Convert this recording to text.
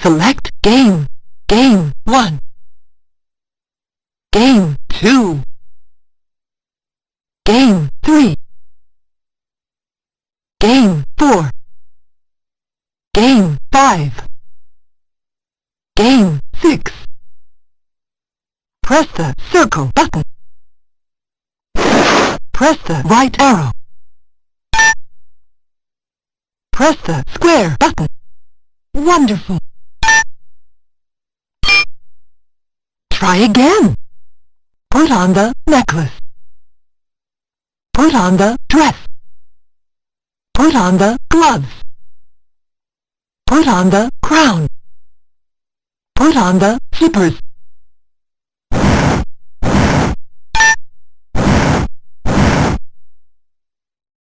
Select game. Game 1. Game 2. Game 3. Game 4. Game 5. Game 6. Press the circle button. Press the right arrow. Press the square button. Wonderful! Try again. Put on the necklace. Put on the dress. Put on the gloves. Put on the crown. Put on the slippers.